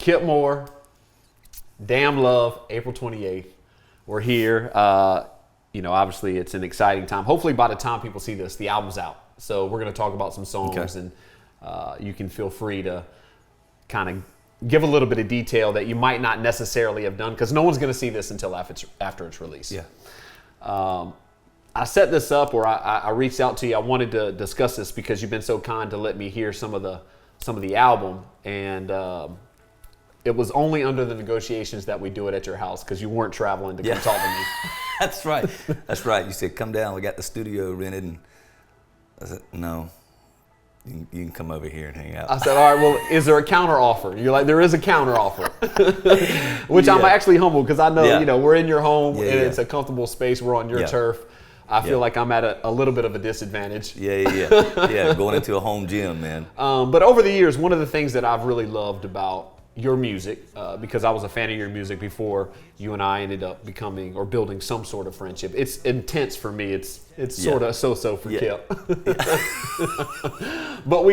Kip Moore, Damn Love, April 28th. We're here. Obviously it's an exciting time. Hopefully by the time people see this, the album's out. So we're going to talk about some songs, and you can feel free to kind of give a little bit of detail that you might not necessarily have done, because no one's going to see this until after it's released. Yeah. I set this up, or I reached out to you. I wanted to discuss this because you've been so kind to let me hear some of the album, and it was only under the negotiations that we do it at your house, because you weren't traveling to come talk to me. That's right. That's right. You said, come down. We got the studio rented. And I said, no, you can come over here and hang out. I said, all right, well, is there a counter offer? You're like, there is a counter offer, which I'm actually humbled, because I know, we're in your home and it's a comfortable space. We're on your turf. I feel like I'm at a little bit of a disadvantage. Yeah, going into a home gym, man. But over the years, one of the things that I've really loved about your music, because I was a fan of your music before you and I ended up becoming or building some sort of friendship. It's intense for me. It's sort of so-so for Kip. But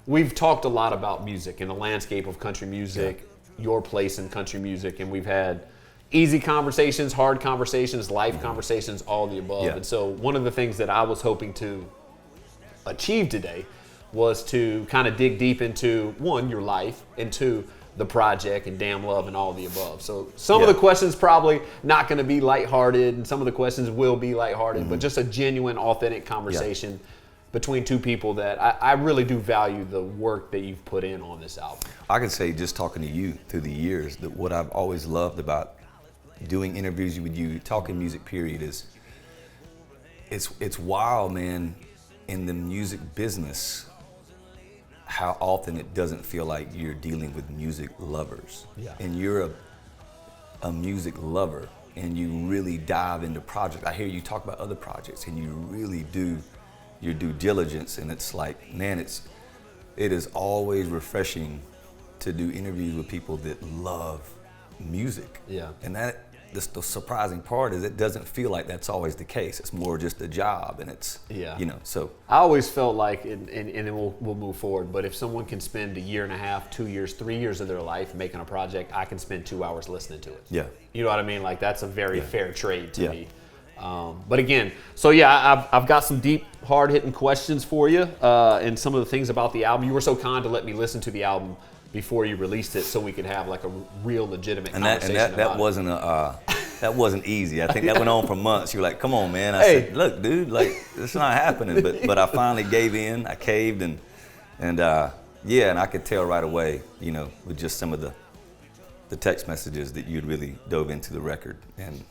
we've talked a lot about music and the landscape of country music, your place in country music, and we've had easy conversations, hard conversations, life conversations, all the above. And so one of the things that I was hoping to achieve today was to kind of dig deep into, one, your life, and two, the project and Damn Love and all the above. So some of the questions probably not going to be lighthearted, and some of the questions will be lighthearted, but just a genuine, authentic conversation between two people that I really do value the work that you've put in on this album. I can say, just talking to you through the years, that what I've always loved about doing interviews with you, talking music period, is it's wild, man, in the music business, how often it doesn't feel like you're dealing with music lovers. And you're a music lover, and you really dive into projects. I hear you talk about other projects, and you really do your due diligence, and it's like, man, it is always refreshing to do interviews with people that love music. And the surprising part is it doesn't feel like that's always the case. It's more just a job, and it's, so. I always felt like, and then we'll move forward, but if someone can spend a year and a half, 2 years, 3 years of their life making a project, I can spend 2 hours listening to it. You know what I mean? Like, that's a very fair trade to me. But again, so I've got some deep, hard-hitting questions for you, and some of the things about the album. You were so kind to let me listen to the album before you released it, so we could have like a real legitimate conversation that wasn't easy. I think that went on for months. You were like, come on, man. I said, look, dude, like, it's not happening. But I finally gave in. I caved, and I could tell right away, with just some of the text messages that you'd really dove into the record. And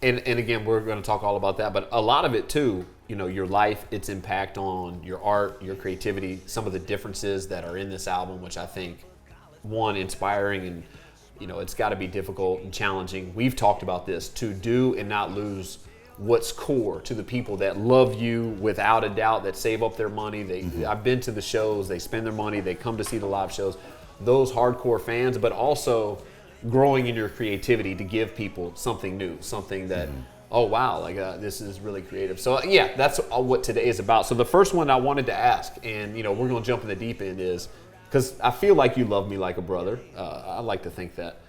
and again, we're going to talk all about that, but a lot of it too, your life, its impact on your art, your creativity, some of the differences that are in this album, which I think, one, inspiring, and it's got to be difficult and challenging. We've talked about this, to do and not lose what's core to the people that love you without a doubt, that save up their money. I've been to the shows, they spend their money, they come to see the live shows, those hardcore fans, but also growing in your creativity to give people something new, something that, oh wow, like this is really creative. So that's what today is about. So the first one I wanted to ask, and we're going to jump in the deep end, is, because I feel like you love me like a brother. I like to think that.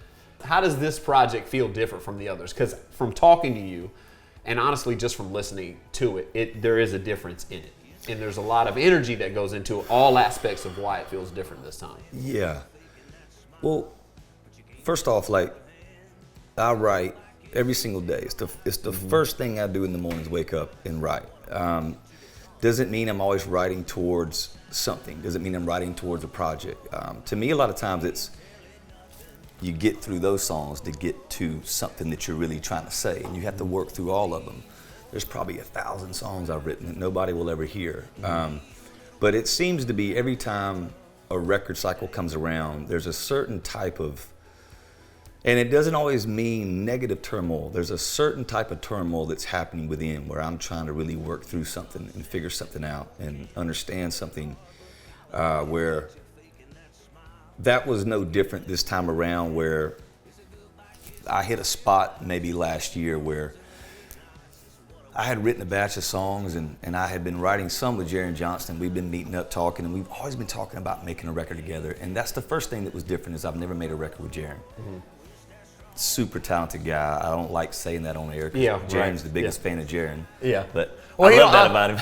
How does this project feel different from the others? Because from talking to you, and honestly just from listening to it, there is a difference in it. And there's a lot of energy that goes into all aspects of why it feels different this time. Yeah. Well, first off, like, I write every single day. It's the first thing I do in the mornings, wake up and write. Doesn't mean I'm always writing towards something. Doesn't mean I'm writing towards a project. To me, a lot of times it's, you get through those songs to get to something that you're really trying to say, and you have to work through all of them. There's probably 1,000 songs I've written that nobody will ever hear. But it seems to be every time a record cycle comes around, there's a certain type of, and it doesn't always mean negative turmoil. There's a certain type of turmoil that's happening within, where I'm trying to really work through something and figure something out and understand something, where that was no different this time around, where I hit a spot maybe last year where I had written a batch of songs, and I had been writing some with Jaron Johnston. We've been meeting up, talking, and we've always been talking about making a record together. And that's the first thing that was different is I've never made a record with Jaron. Super talented guy. I don't like saying that on air because Jaron's the biggest fan of Jaron. Yeah. But well, I love that about him.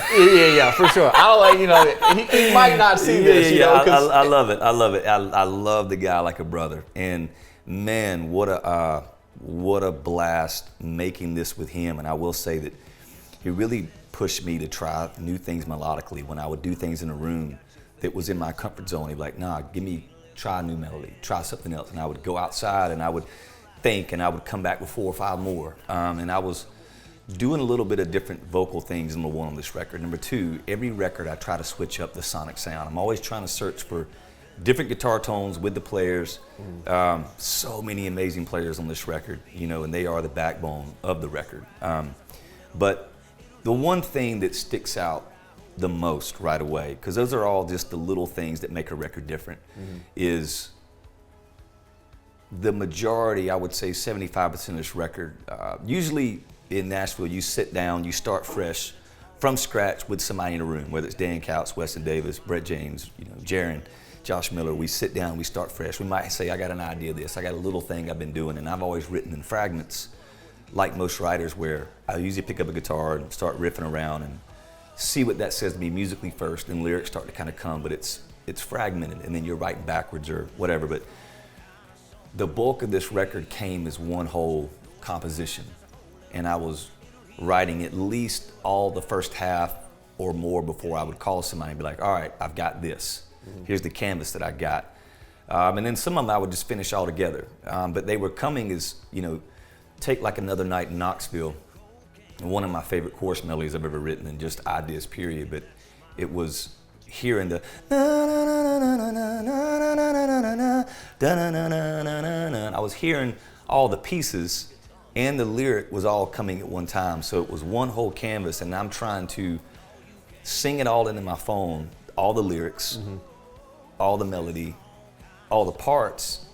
Yeah, for sure. I don't like, he might not see this. I love it. I love the guy like a brother. And man, what a blast making this with him. And I will say that he really pushed me to try new things melodically. When I would do things in a room that was in my comfort zone, he'd be like, nah, try a new melody, try something else. And I would go outside and I would think, and I would come back with 4 or 5 more. And I was doing a little bit of different vocal things, number one, on this record. Number two, every record I try to switch up the sonic sound. I'm always trying to search for different guitar tones with the players. So many amazing players on this record, and they are the backbone of the record. But the one thing that sticks out the most right away, because those are all just the little things that make a record different, is the majority, I would say 75% of this record. Usually in Nashville, you sit down, you start fresh from scratch with somebody in a room, whether it's Dan Couts, Weston Davis, Brett James, Jaron, Josh Miller. We sit down, we start fresh. We might say, I got an idea of this. I got a little thing I've been doing, and I've always written in fragments, like most writers, where I usually pick up a guitar and start riffing around and see what that says to me musically first, and lyrics start to kind of come, but it's fragmented, and then you're writing backwards or whatever. But the bulk of this record came as one whole composition, and I was writing at least all the first half or more before I would call somebody and be like, all right, I've got this. Here's the canvas that I got. And then some of them I would just finish all together. But they were coming as, take like Another Night in Knoxville, one of my favorite chorus melodies I've ever written, and just ideas, period. But it was hearing the I was hearing all the pieces, and the lyric was all coming at one time. So it was one whole canvas, and I'm trying to sing it all into my phone, all the lyrics, all the melody, all the parts,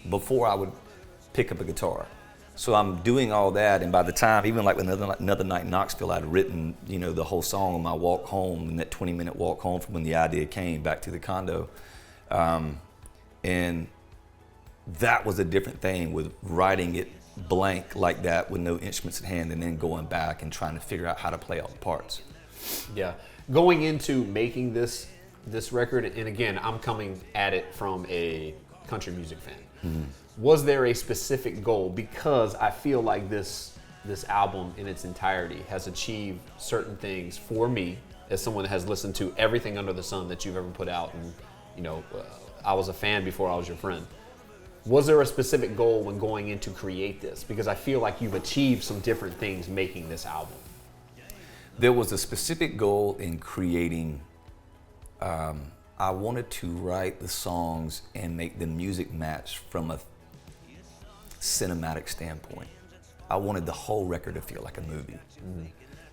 before I would pick up a guitar. So I'm doing all that, and by the time, even like Another Night in Knoxville, I'd written, the whole song on my walk home, and that 20-minute walk home from when the idea came back to the condo. And that was a different thing, with writing it blank like that with no instruments at hand, and then going back and trying to figure out how to play all the parts. Yeah. Going into making this record, and again, I'm coming at it from a country music fan. Was there a specific goal? Because I feel like this album in its entirety has achieved certain things for me, as someone that has listened to everything under the sun that you've ever put out, and I was a fan before I was your friend. Was there a specific goal when going in to create this? Because I feel like you've achieved some different things making this album. There was a specific goal in creating. I wanted to write the songs and make the music match from a cinematic standpoint. I wanted the whole record to feel like a movie.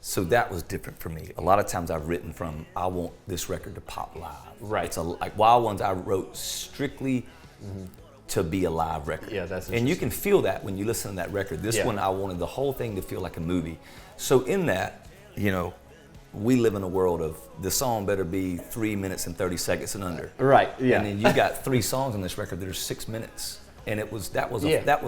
So that was different for me. A lot of times I've written from, I want this record to pop live. Right. It's like Wild Ones, I wrote strictly to be a live record. Yeah, that's interesting. And you can feel that when you listen to that record. This one, I wanted the whole thing to feel like a movie. So in that, we live in a world of the song better be 3 minutes and 30 seconds and under. Right. Yeah. And then you got 3 songs on this record that are 6 minutes, and that was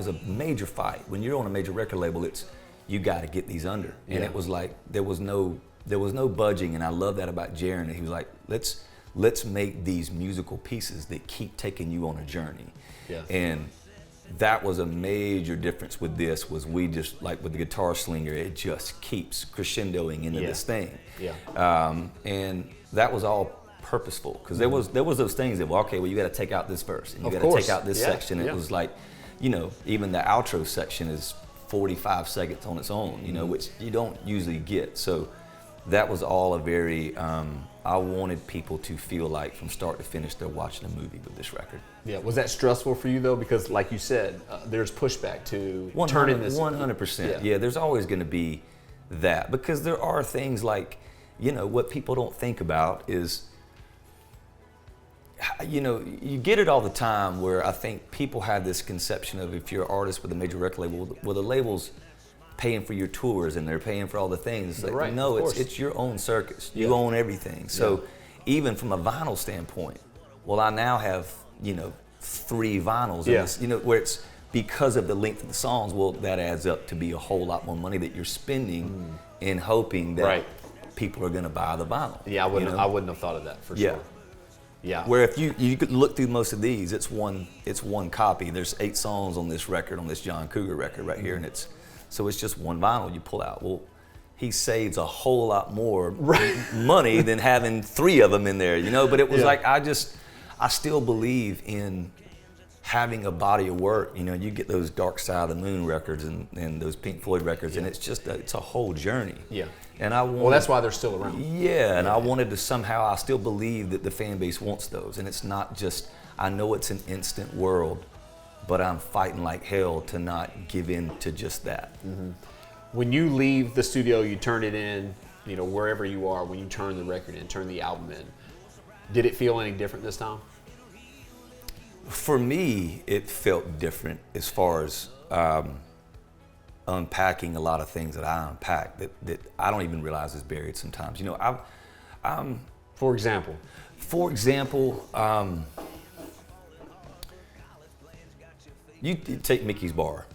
a major fight. When you're on a major record label, it's you got to get these under, and it was like there was no budging, and I love that about Jaron. And he was like, let's make these musical pieces that keep taking you on a journey. Yeah. And that was a major difference with this, was we just, like with the guitar slinger, it just keeps crescendoing into this thing. Yeah. And that was all purposeful, because there was those things that, well, you got to take out this verse, and you got to take out this section. It was like, even the outro section is 45 seconds on its own, which you don't usually get. So that was all a very, I wanted people to feel like from start to finish they're watching a movie with this record. Yeah, was that stressful for you though? Because like you said, there's pushback to turning this. 100%. Yeah, there's always going to be that, because there are things like, what people don't think about is, you get it all the time, where I think people have this conception of, if you're an artist with a major record label, well, the labels paying for your tours and they're paying for all the things. It's like, Right, no, of course. it's your own circus. You own everything. So even from a vinyl standpoint, well, I now have, 3 vinyls in this, where it's because of the length of the songs, well, that adds up to be a whole lot more money that you're spending in hoping that people are going to buy the vinyl. Yeah, I wouldn't have thought of that for sure. Yeah. Where if you could look through most of these, it's one copy. There's 8 songs on this record, on this John Cougar record right here, and it's just one vinyl you pull out. Well, he saves a whole lot more money than having 3 of them in there, But it was like I still believe in having a body of work. You get those Dark Side of the Moon records and those Pink Floyd records, and it's a whole journny. Yeah. And that's why they're still around. Yeah, and I wanted to somehow, I still believe that the fan base wants those. And it's not just, I know it's an instant world, but I'm fighting like hell to not give in to just that. Mm-hmm. When you leave the studio, you turn it in, wherever you are, when you turn the record in, turn the album in, did it feel any different this time? For me, it felt different as far as unpacking a lot of things that I unpack that I don't even realize is buried sometimes. For example, you take Mickey's Bar,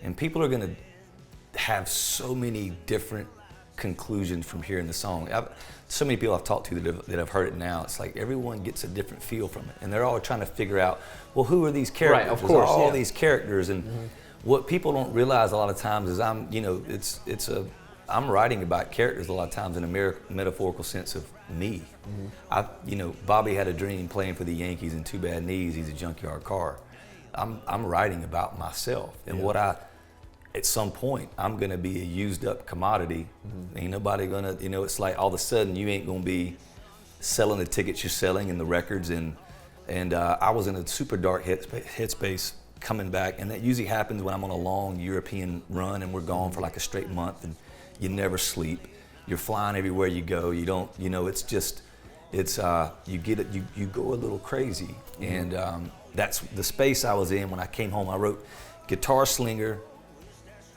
and people are going to have so many different conclusions from hearing the song. So many people I've talked to that have heard it now, it's like everyone gets a different feel from it, and they're all trying to figure out, well, who are these characters? Right, of course, all these characters, and what people don't realize a lot of times is I'm writing about characters a lot of times in a metaphorical sense of me. Bobby had a dream playing for the Yankees and 2 bad knees. He's a junkyard car. I'm writing about myself and what at some point I'm gonna be a used up commodity. Ain't nobody gonna, it's like all of a sudden you ain't gonna be selling the tickets you're selling and the records and I was in a super dark headspace coming back, and that usually happens when I'm on a long European run and we're gone for like a straight month and you never sleep. You're flying everywhere you go. You don't, it's you get it, you go a little crazy. And that's the space I was in when I came home. I wrote Guitar Slinger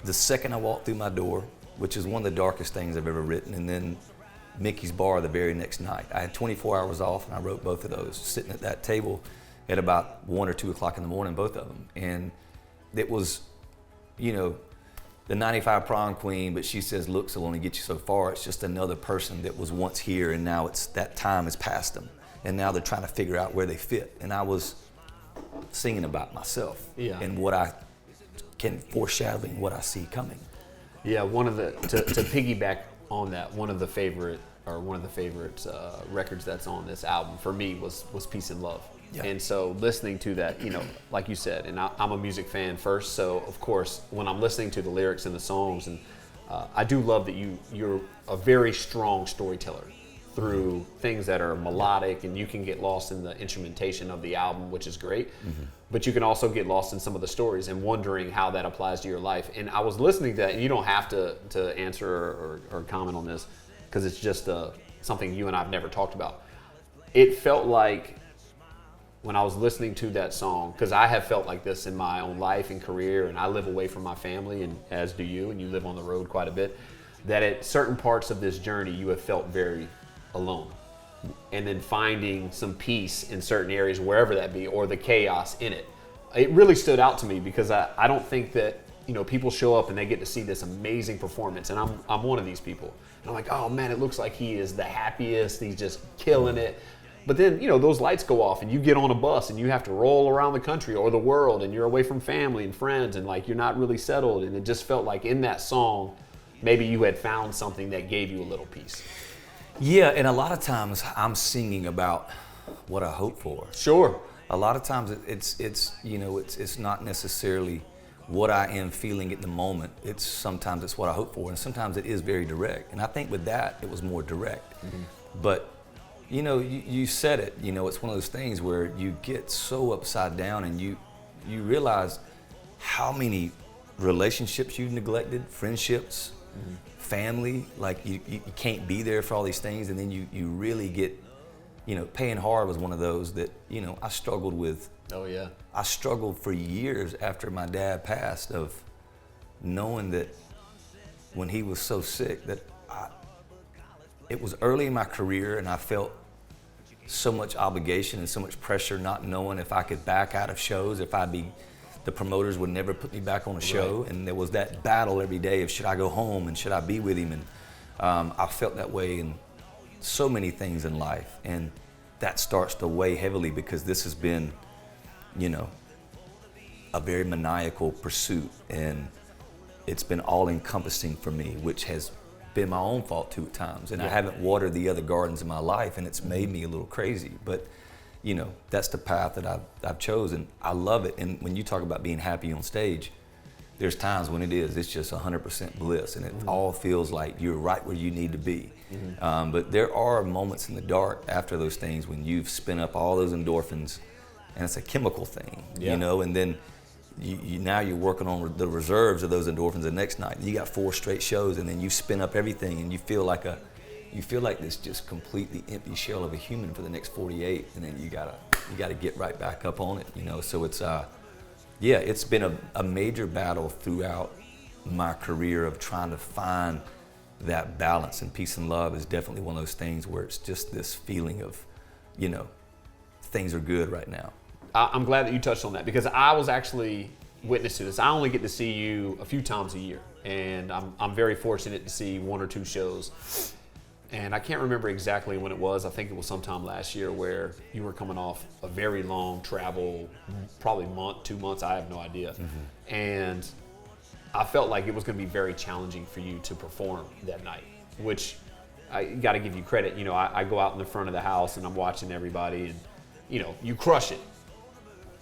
the second I walked through my door, which is one of the darkest things I've ever written, and then Mickey's Bar the very next night. I had 24 hours off and I wrote both of those, sitting at that table at about 1 or 2 o'clock in the morning, both of them. And it was, the 95 prom queen, but she says looks will only get you so far. It's just another person that was once here and now that time has passed them. And now they're trying to figure out where they fit. And I was singing about myself and what I can foreshadowing what I see coming. Yeah, to piggyback on that, one of the favorite records that's on this album for me was Peace and Love. Yeah. And so listening to that, like you said, and I'm a music fan first, so of course when I'm listening to the lyrics and the songs, and I do love that you're a very strong storyteller through things that are melodic, and you can get lost in the instrumentation of the album, which is great, but you can also get lost in some of the stories and wondering how that applies to your life. And I was listening to that, and you don't have to answer or comment on this because it's just something you and I've never talked about. It felt like when I was listening to that song, because I have felt like this in my own life and career, and I live away from my family, and as do you, and you live on the road quite a bit, that at certain parts of this journey you have felt very alone. And then finding some peace in certain areas, wherever that be, or the chaos in it. It really stood out to me because I don't think that, people show up and they get to see this amazing performance, and I'm one of these people. And I'm like, oh man, it looks like he is the happiest, he's just killing it. But then, those lights go off and you get on a bus and you have to roll around the country or the world, and you're away from family and friends, and like you're not really settled. And it just felt like in that song, maybe you had found something that gave you a little peace. Yeah, and a lot of times I'm singing about what I hope for. Sure. A lot of times it's not necessarily what I am feeling at the moment. Sometimes it's what I hope for, and sometimes it is very direct. And I think with that, it was more direct. But you said it, it's one of those things where you get so upside down and you realize how many relationships you've neglected, friendships, family, like you can't be there for all these things, and then you really get, paying hard was one of those that, I struggled with. Oh yeah. I struggled for years after my dad passed of knowing that when he was so sick that it was early in my career, and I felt so much obligation and so much pressure, not knowing if I could back out of shows, the promoters would never put me back on a show. Right. And there was that battle every day of should I go home and should I be with him? And I felt that way in so many things in life. And that starts to weigh heavily because this has been, a very maniacal pursuit. And it's been all encompassing for me, which has been my own fault too at times. And I haven't watered the other gardens in my life, and it's made me a little crazy. But that's the path that I've chosen. I love it. And when you talk about being happy on stage, there's times when it's just 100% bliss, and it all feels like you're right where you need to be. But there are moments in the dark after those things when you've spent up all those endorphins, and it's a chemical thing, and then now you're working on the reserves of those endorphins the next night. You got 4 straight shows, and then you spin up everything, and you feel like this just completely empty shell of a human for the next 48, and then you gotta get right back up on it, So it's it's been a major battle throughout my career of trying to find that balance, and peace and love is definitely one of those things where it's just this feeling of, things are good right now. I'm glad that you touched on that because I was actually witness to this. I only get to see you a few times a year, and I'm very fortunate to see 1 or 2 shows. And I can't remember exactly when it was. I think it was sometime last year where you were coming off a very long travel, probably month, 2 months, I have no idea. And I felt like it was going to be very challenging for you to perform that night, which I got to give you credit. I go out in the front of the house and I'm watching everybody, and you crush it.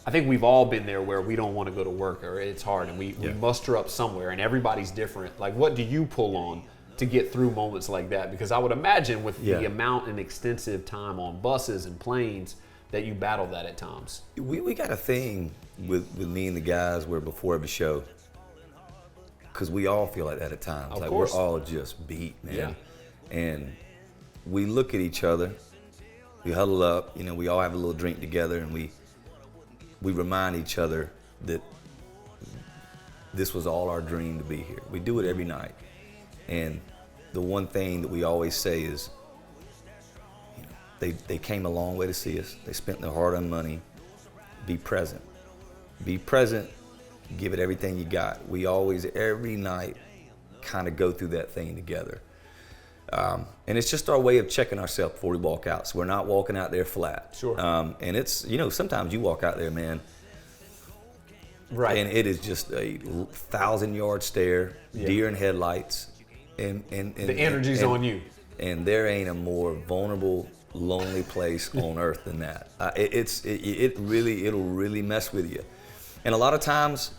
I think we've all been there where we don't want to go to work or it's hard, and we muster up somewhere, and everybody's different. Like, what do you pull on to get through moments like that? Because I would imagine with the amount and extensive time on buses and planes that you battle that at times. We got a thing with me and the guys where before every show, because we all feel like that at times. Of like course. We're all just beat, man. Yeah. And we look at each other, we huddle up, we all have a little drink together, and we remind each other that this was all our dream to be here. We do it every night. And the one thing that we always say is, they came a long way to see us. They spent their hard-earned money. Be present. Be present. Give it everything you got. We always, every night, kind of go through that thing together. And it's just our way of checking ourselves before we walk out. So we're not walking out there flat. Sure. And it's, sometimes you walk out there, man. Right. And it is just a 1,000-yard stare, deer in headlights. And the energy's on you. And there ain't a more vulnerable, lonely place on earth than that. It'll really mess with you. And a lot of times,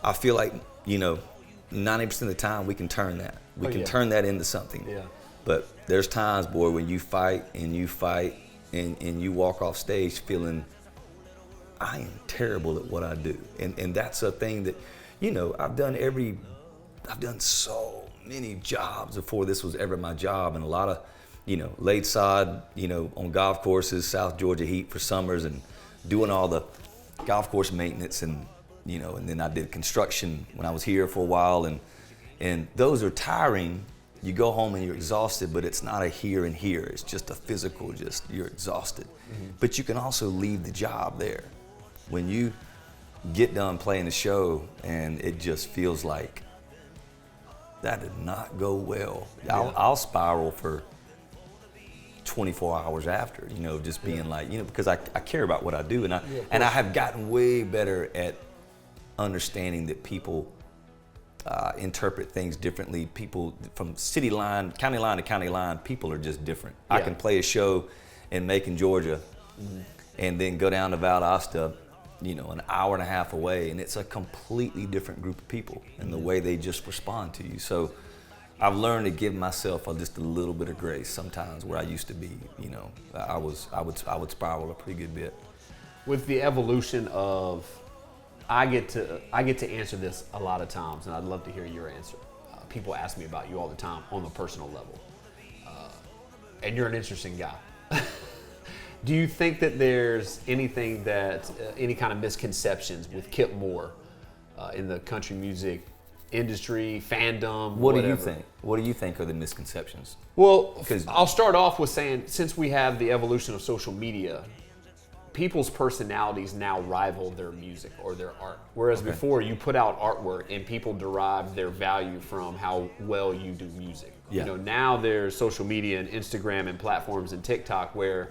I feel like, 90% of the time we can turn that. We can turn that into something. Yeah. But there's times, boy, when you fight and you walk off stage feeling, I am terrible at what I do. And that's a thing that, I've done so many jobs before this was ever my job, and a lot of, laid sod, on golf courses, South Georgia heat for summers, and doing all the golf course maintenance, and then I did construction when I was here for a while, and those are tiring. You go home and you're exhausted, but it's not a here and here. It's just a physical, you're exhausted. But you can also leave the job there. When you get done playing the show and it just feels like that did not go well, I'll spiral for 24 hours after, just being like, because I care about what I do, and I have gotten way better at understanding that people interpret things differently. People from city line, county line to county line, people are just different. I can play a show in Macon, Georgia, and then go down to Valdosta, an hour and a half away, and it's a completely different group of people and the way they just respond to you. So I've learned to give myself just a little bit of grace sometimes where I used to be, I would spiral a pretty good bit. With the evolution of, I get to answer this a lot of times, and I'd love to hear your answer. People ask me about you all the time on the personal level, and you're an interesting guy. Do you think that there's anything that, any kind of misconceptions with Kip Moore in the country music industry, fandom, What whatever. do you think? What do you think are the misconceptions? Well, 'Cause- I'll start off with saying, since we have the evolution of social media, people's personalities now rival their music or their art. Whereas before, you put out artwork and people derived their value from how well you do music. Yeah. You know, now there's social media and Instagram and platforms and TikTok where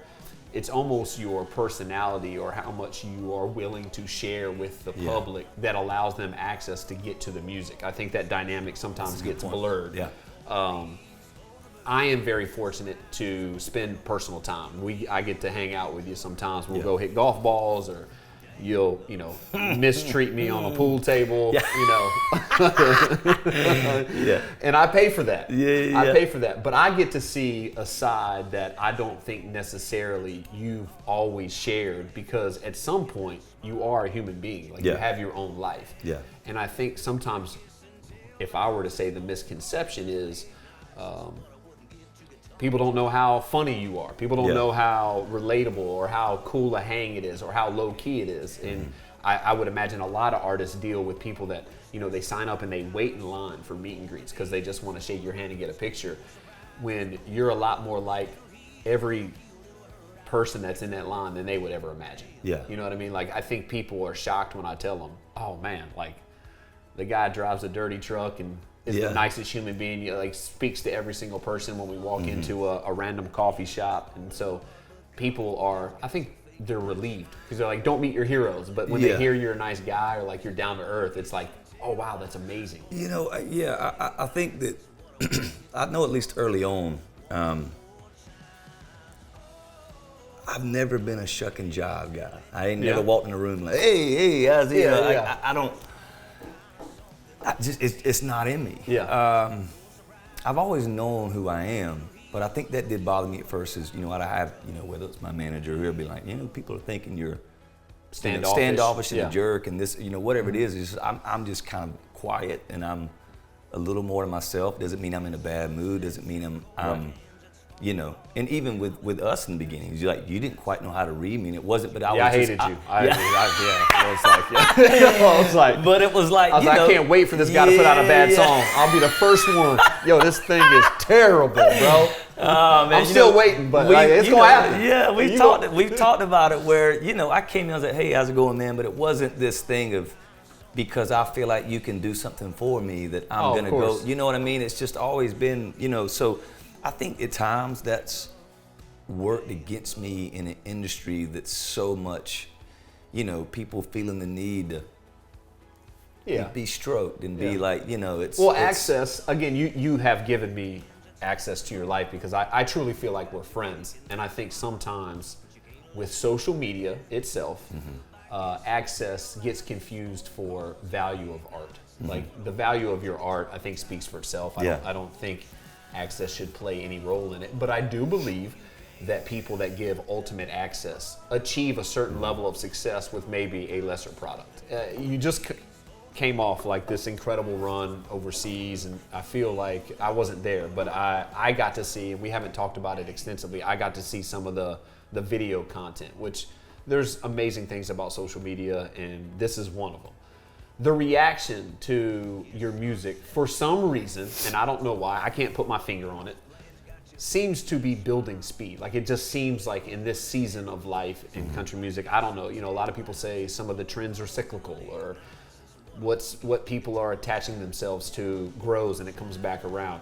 it's almost your personality or how much you are willing to share with the public that allows them access to get to the music. I think that dynamic sometimes gets blurred. Yeah. I am very fortunate to spend personal time. I get to hang out with you sometimes. We'll go hit golf balls, or you'll, mistreat me on a pool table, And I pay for that. I pay for that. But I get to see a side that I don't think necessarily you've always shared, because at some point you are a human being. Like you have your own life. Yeah. And I think sometimes, if I were to say the misconception is, people don't know how funny you are. People don't know how relatable or how cool a hang it is or how low key it is. And I would imagine a lot of artists deal with people that, they sign up and they wait in line for meet and greets because they just want to shake your hand and get a picture. When you're a lot more like every person that's in that line than they would ever imagine. Yeah. You know what I mean? Like, I think people are shocked when I tell them, oh man, like the guy drives a dirty truck and is the nicest human being. Like, speaks to every single person when we walk into a random coffee shop. And so people are, I think they're relieved because they're like, don't meet your heroes. But when they hear you're a nice guy or like you're down to earth, it's like, oh wow, that's amazing. I think that I know, at least early on, I've never been a shuck and jive guy. I ain't never walked in a room like, hey, how's it? I don't. It's not in me. I've always known who I am, but I think that did bother me at first. Is I have whether it's my manager, who'll be like, people are thinking you're standoffish and a jerk, and this whatever it is. It's just, I'm just kind of quiet, and I'm a little more to myself. Doesn't mean I'm in a bad mood. Doesn't mean I'm and even with us in the beginning, you didn't quite know how to read me, and it wasn't. But I hated you. I was like, but it was like, I can't wait for this guy to put out a bad song. I'll be the first one. This thing is terrible, bro. I'm still waiting, but it's gonna happen. Yeah, we've talked about it where I came in, I was like, hey, how's it going, man? But it wasn't this thing of, because I feel like you can do something for me that I'm gonna go. You know what I mean? It's just always been, so. I think at times that's worked against me in an industry that's so much, people feeling the need to be stroked and be like, it's... Well, access, again, you have given me access to your life because I truly feel like we're friends. And I think sometimes with social media itself, access gets confused for value of art. Like, the value of your art, I think, speaks for itself. I don't think access should play any role in it, but I do believe that people that give ultimate access achieve a certain level of success with maybe a lesser product. You just came off like this incredible run overseas, and I feel like I wasn't there, but I got to see, and we haven't talked about it extensively, I got to see some of the video content, which there's amazing things about social media, and this is one of them. The reaction to your music, for some reason, and I don't know why, I can't put my finger on it, seems to be building speed. Like, it just seems like in this season of life in country music, I don't know, a lot of people say some of the trends are cyclical, or what people are attaching themselves to grows and it comes back around.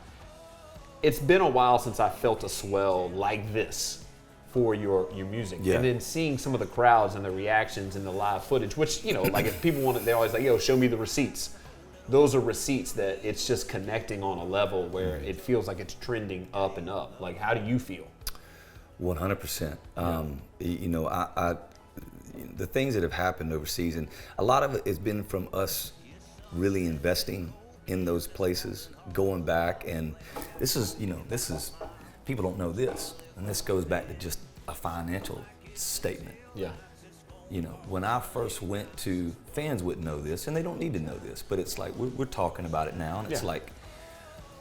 It's been a while since I felt a swell like this for your music. And then seeing some of the crowds and the reactions and the live footage, which, like if people want it, they're always like, yo, show me the receipts. Those are receipts that it's just connecting on a level where it feels like it's trending up and up. Like, how do you feel? 100%. The things that have happened overseas, and a lot of it has been from us really investing in those places, going back, and this is people don't know this, and this goes back to just a financial statement. When I first went to, fans wouldn't know this, and they don't need to know this, but it's like we're talking about it now, and it's like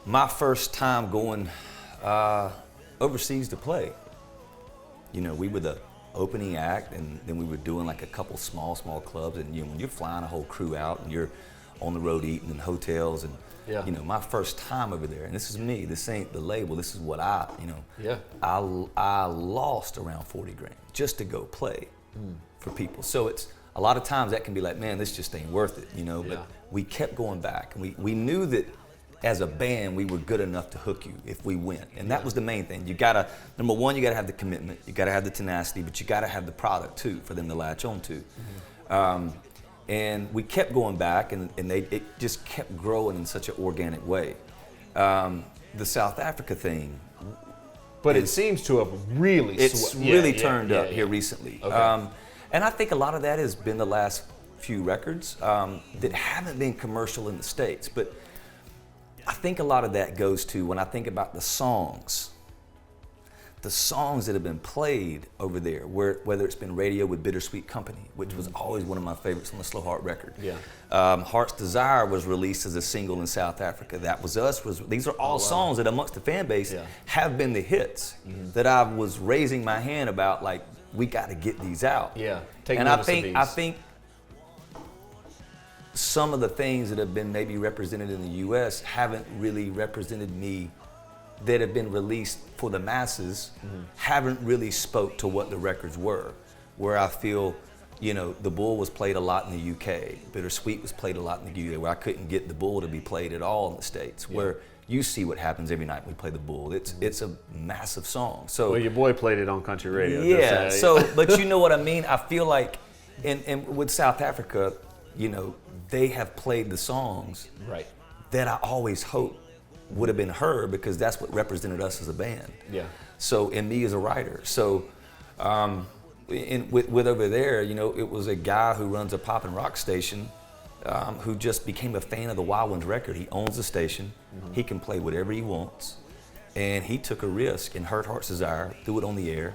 my first time going overseas to play. We were the opening act, and then we were doing like a couple small clubs, and when you're flying a whole crew out, and you're on the road eating in hotels and, Yeah. you know, my first time over there, and this is me, this ain't the label, this is what I, you know, Yeah. I lost around 40 grand just to go play for people. So it's, a lot of times that can be like, man, this just ain't worth it, you know, but Yeah. we kept going back, and we knew that as a band, we were good enough to hook you if we went. And that was the main thing. You gotta, number one, you gotta have the commitment, you gotta have the tenacity, but you gotta have the product too for them to latch on to. And we kept going back, and it just kept growing in such an organic way. The South Africa thing, But it seems to have really it's really turned up here recently. Okay. And I think a lot of that has been the last few records that haven't been commercial in the States. But I think a lot of that goes to, when I think about the songs that have been played over there, whether it's been Radio with Bittersweet Company, which was always one of my favorites on the Slow Heart record. Yeah. Heart's Desire was released as a single in South Africa. That Was Us. These are all songs that amongst the fan base have been the hits that I was raising my hand about, like, we got to get these out. Yeah. Take And notice of these. I think some of the things that have been maybe represented in the U.S. haven't really represented me, that have been released for the masses, haven't really spoke to what the records were. Where I feel, you know, The Bull was played a lot in the UK, Bittersweet was played a lot in the UK, where I couldn't get The Bull to be played at all in the States, where you see what happens every night we play The Bull. It's a massive song. So Well, your boy played it on country radio. yeah, so, but you know what I mean? I feel like, and with South Africa, you know, they have played the songs Right. that I always hoped would have been heard, because that's what represented us as a band. Yeah. So, and me as a writer. So, with over there, you know, it was a guy who runs a pop and rock station, who just became a fan of the Wild Ones record. He owns the station. He can play whatever he wants. And he took a risk and heard Heart's Desire, threw it on the air,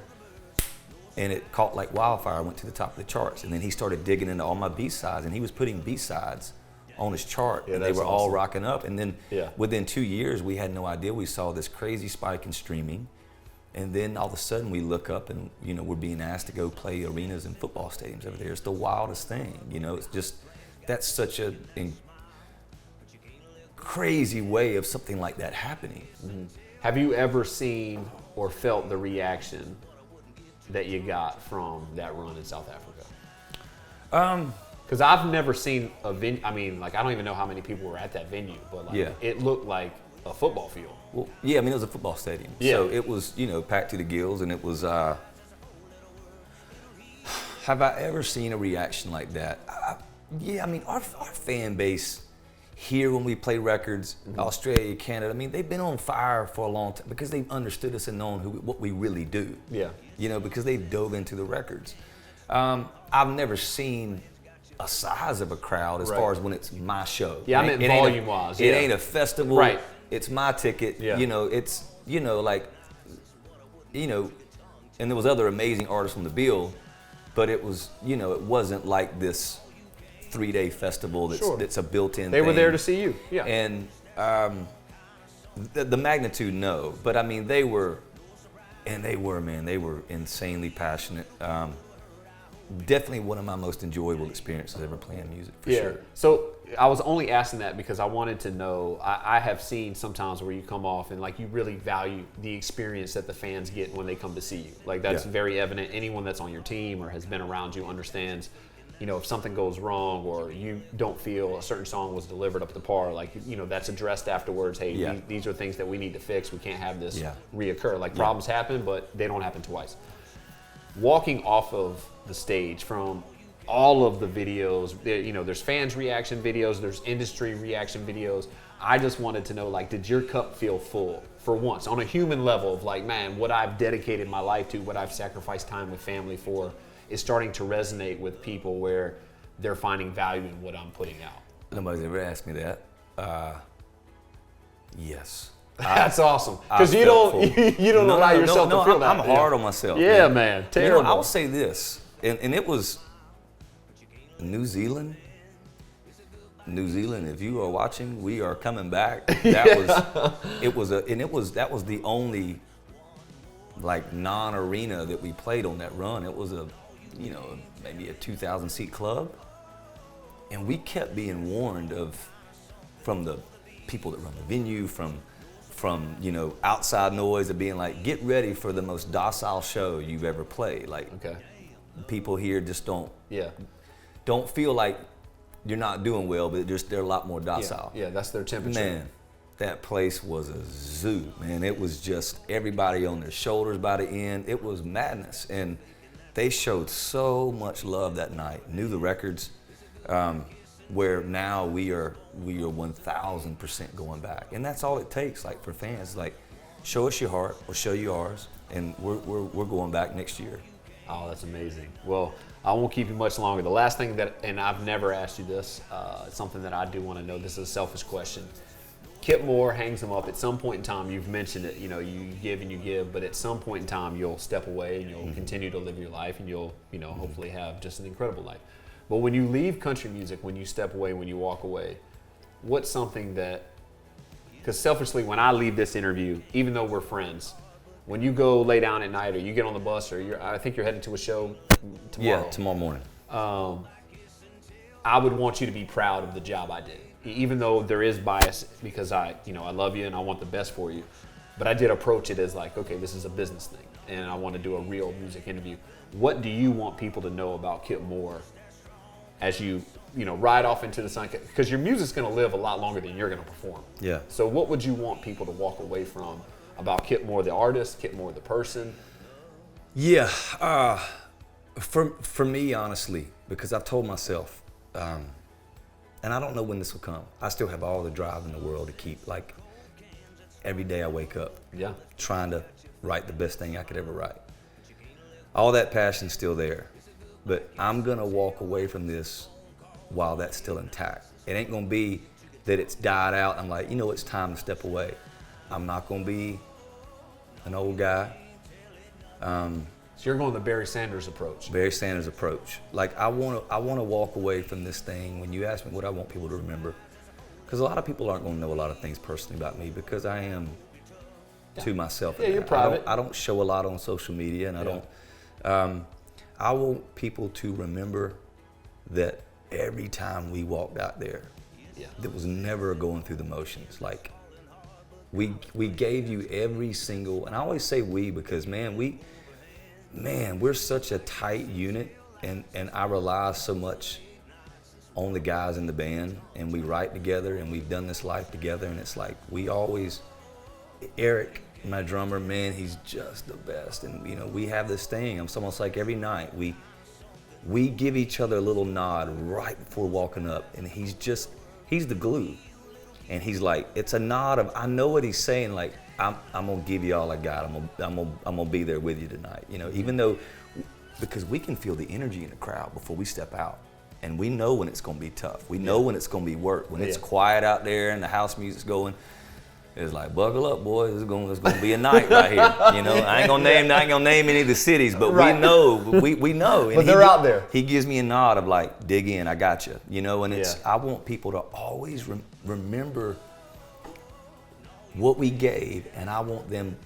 and it caught like wildfire, went to the top of the charts. And then he started digging into all my B-sides, and he was putting B-sides on his chart, and they were all rocking up. And then within 2 years, we had no idea. We saw this crazy spike in streaming, and then all of a sudden we look up and, you know, we're being asked to go play arenas and football stadiums over there. It's the wildest thing, you know. It's just, that's such a crazy way of something like that happening. Have you ever seen or felt the reaction that you got from that run in South Africa? Because I've never seen a venue. I mean, like, I don't even know how many people were at that venue, but like, it looked like a football field. Well, yeah, I mean, it was a football stadium. Yeah. So it was, you know, packed to the gills, and it was, have I ever seen a reaction like that? Yeah, I mean, our fan base here, when we play records, Australia, Canada, I mean, they've been on fire for a long time, because they've understood us and known what we really do. Yeah. You know, because they dove into the records. I've never seen a size of a crowd as far as when it's my show. Yeah, I meant volume-wise. It ain't a festival. Right. It's my ticket. Yeah. You know, it's, you know, like, you know, and there was other amazing artists on the bill, but it was, you know, it wasn't like this 3-day festival that's a built-in They thing. were there to see you. Yeah. And the magnitude, no. But I mean, they were insanely passionate. Definitely one of my most enjoyable experiences ever playing music, for sure. So I was only asking that because I wanted to know, I have seen sometimes where you come off and like you really value the experience that the fans get when they come to see you. Like that's very evident. Anyone that's on your team or has been around you understands, you know, if something goes wrong or you don't feel a certain song was delivered up to par, like, you know, that's addressed afterwards. Hey, these are things that we need to fix. We can't have this reoccur. Like problems happen, but they don't happen twice. Walking off of the stage from all of the videos, you know, there's fans reaction videos, there's industry reaction videos. I just wanted to know, like, did your cup feel full for once on a human level of like, man, what I've dedicated my life to, what I've sacrificed time with family for is starting to resonate with people where they're finding value in what I'm putting out? Nobody's ever asked me that. Yes. That's awesome. Because you don't allow yourself to feel that. I'm hard on myself. Yeah, man. Terrible. You know, I'll say this, and it was New Zealand. New Zealand, if you are watching, we are coming back. That was the only like non-arena that we played on that run. It was maybe a 2,000 seat club. And we kept being warned from the people that run the venue, from outside noise of being like, get ready for the most docile show you've ever played. Like, Okay. people here just don't Yeah. feel like you're not doing well, but they're a lot more docile. Yeah, that's their temperature. Man, that place was a zoo, man. It was just everybody on their shoulders by the end. It was madness. And they showed so much love that night. Knew the records, where now we are 1,000% going back. And that's all it takes, like, for fans. Like, show us your heart, we'll show you ours, and we're going back next year. Oh, that's amazing. Well, I won't keep you much longer. The last thing and I've never asked you this, it's something that I do want to know. This is a selfish question. Kip Moore hangs them up. At some point in time, you've mentioned it, you give and you give, but at some point in time, you'll step away and you'll continue to live your life, and you'll, hopefully have just an incredible life. But when you leave country music, when you step away, when you walk away, what's something that, because selfishly, when I leave this interview, even though we're friends, when you go lay down at night or you get on the bus or I think you're heading to a show tomorrow. Yeah, tomorrow morning. I would want you to be proud of the job I did. Even though there is bias, because I love you and I want the best for you. But I did approach it as like, okay, this is a business thing and I want to do a real music interview. What do you want people to know about Kip Moore as you ride off into the sun? Because your music's going to live a lot longer than you're going to perform. Yeah. So what would you want people to walk away from about Kip Moore, the artist, Kip Moore, the person? Yeah, for me, honestly, because I've told myself, and I don't know when this will come. I still have all the drive in the world to keep, like, every day I wake up, trying to write the best thing I could ever write. All that passion's still there, but I'm gonna walk away from this while that's still intact. It ain't gonna be that it's died out. I'm like, it's time to step away. I'm not gonna be an old guy. So you're going the Barry Sanders approach. Barry Sanders approach. Like, I wanna walk away from this thing. When you ask me what I want people to remember, because a lot of people aren't gonna know a lot of things personally about me because I am to myself. Yeah, you're private. I don't show a lot on social media, and I don't. I want people to remember that every time we walked out there, there was never going through the motions. Like, we gave you every single, and I always say we because we're such a tight unit, and I rely so much on the guys in the band, and we write together, and we've done this life together, and it's like Eric, my drummer, man, he's just the best, and we have this thing. It's almost like every night we give each other a little nod right before walking up, and he's the glue, and he's like, it's a nod of, I know what he's saying, like, I'm gonna give you all I got. I'm gonna be there with you tonight. Even though, because we can feel the energy in the crowd before we step out, and we know when it's gonna be tough. We know when it's gonna be work. When it's quiet out there and the house music's going, it's like, buckle up, boys. It's gonna be a night right here. I ain't gonna name any of the cities, but we know. And but they're out there. He gives me a nod of like, dig in, I got you. And it's, I want people to always remember what we gave, and I want them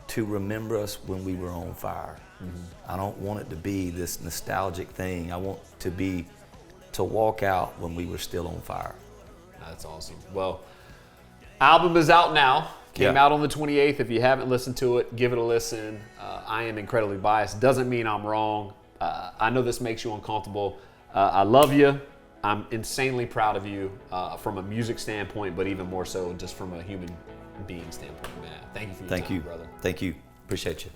to remember us when we were on fire. I don't want it to be this nostalgic thing. I want to walk out when we were still on fire. That's awesome. Well, album is out now. Came out on the 28th. If you haven't listened to it, give it a listen. I am incredibly biased. Doesn't mean I'm wrong. I know this makes you uncomfortable. I love you. I'm insanely proud of you from a music standpoint, but even more so just from a human being standpoint, man. Thank you for your time, brother. Thank you. Appreciate you.